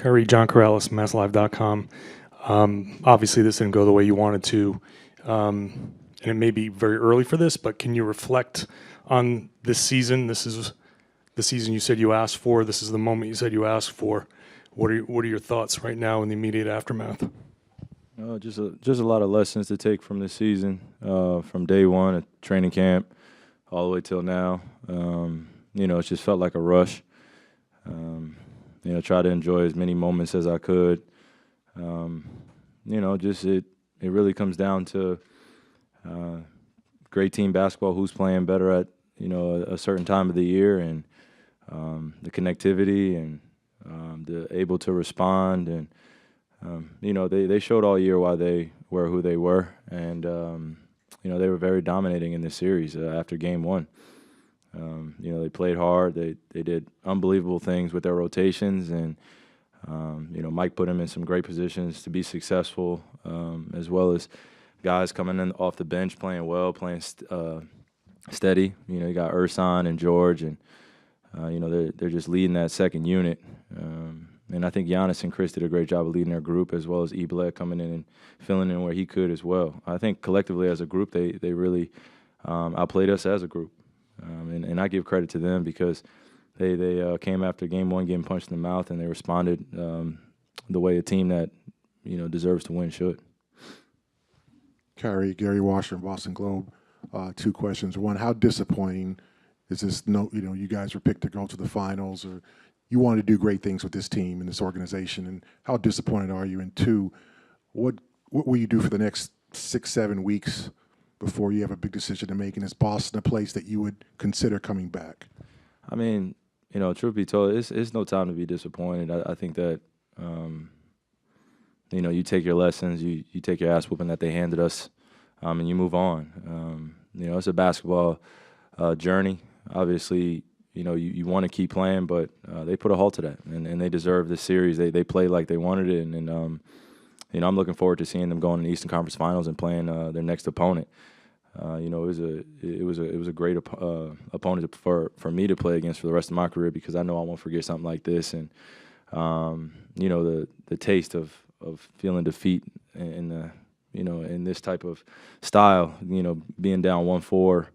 Kyrie, John Corrales, MassLive.com. Obviously, this didn't go the way you wanted to, and it may be very early for this, but can you reflect on this season? This is the season you said you asked for. This is the moment you said you asked for. What are your thoughts right now in the immediate aftermath? Just a lot of lessons to take from this season, from day one at training camp all the way till now. It just felt like a rush. Try to enjoy as many moments as I could. It really comes down to great team basketball, who's playing better at, a certain time of the year, and the connectivity and the able to respond. And, they showed all year why they were who they were. And, they were very dominating in this series after game one. They played hard. They did unbelievable things with their rotations, and Mike put them in some great positions to be successful, as well as guys coming in off the bench playing well, playing steady. You got Ersan and George, and they're just leading that second unit. And I think Giannis and Chris did a great job of leading their group, as well as Ebled coming in and filling in where he could as well. I think collectively as a group, they really outplayed us as a group. And I give credit to them because they came after game one, getting punched in the mouth, and they responded the way a team that deserves to win should. Kyrie, Gary Washer, Boston Globe. Two questions. One, how disappointing is this? You guys were picked to go to the finals, or you wanted to do great things with this team and this organization, and how disappointed are you? And two, what will you do for the next 6-7 weeks before you have a big decision to make? And is Boston a place that you would consider coming back? I mean, truth be told, it's no time to be disappointed. I think that, you take your lessons, you take your ass whooping that they handed us, and you move on. It's a basketball journey. Obviously, you want to keep playing, but they put a halt to that, and they deserve this series. They played like they wanted it, and I'm looking forward to seeing them going in the Eastern Conference Finals and playing their next opponent. It was a great opponent for me to play against for the rest of my career, because I know I won't forget something like this. And the taste of feeling defeat in in this type of style, being down 1-4,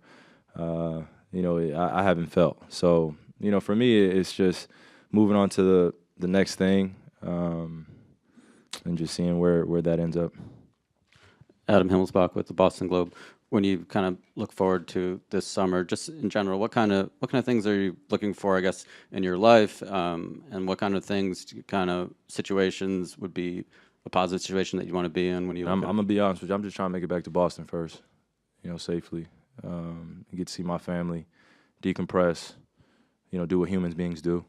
I haven't felt. So for me, it's just moving on to the next thing, and just seeing where that ends up. Adam Himmelsbach with the Boston Globe. When you kind of look forward to this summer, just in general, what kind of things are you looking for, I guess, in your life, and what kind of situations would be a positive situation that you want to be in when you? I'm gonna be honest with you. I'm just trying to make it back to Boston first, safely. Get to see my family, decompress, do what human beings do.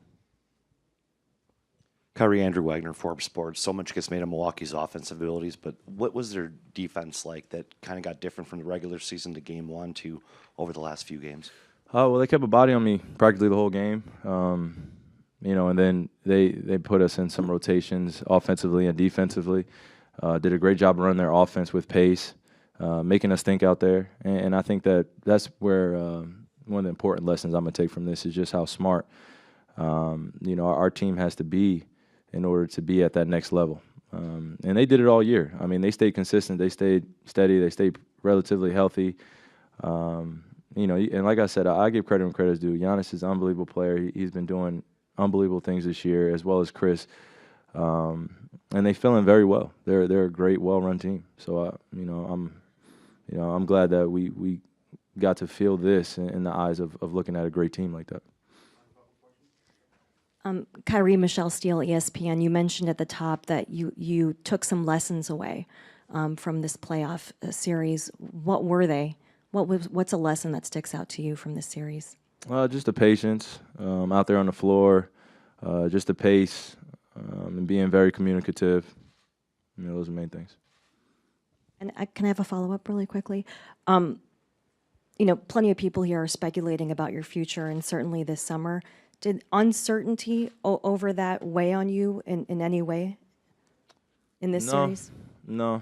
Kyrie, Andrew Wagner, Forbes Sports. So much gets made of Milwaukee's offensive abilities, but what was their defense like that kind of got different from the regular season to game one to over the last few games? Well, they kept a body on me practically the whole game. And then they put us in some rotations offensively and defensively. Did a great job of running their offense with pace, making us think out there. And I think that's where one of the important lessons I'm going to take from this is just how smart our team has to be in order to be at that next level. And they did it all year. I mean, they stayed consistent. They stayed steady. They stayed relatively healthy. And like I said, I give credit when credit is due. Giannis is an unbelievable player. He's been doing unbelievable things this year, as well as Chris. And they feeling very well. They're a great, well-run team. So I'm glad that we got to feel this in the eyes of looking at a great team like that. Kyrie, Michelle Steele, ESPN, you mentioned at the top that you took some lessons away from this playoff series. What were they? What's a lesson that sticks out to you from this series? Just the patience out there on the floor, just the pace, and being very communicative. Those are the main things. And can I have a follow-up really quickly? Plenty of people here are speculating about your future, and certainly this summer. Did uncertainty over that weigh on you in any way in this series? No.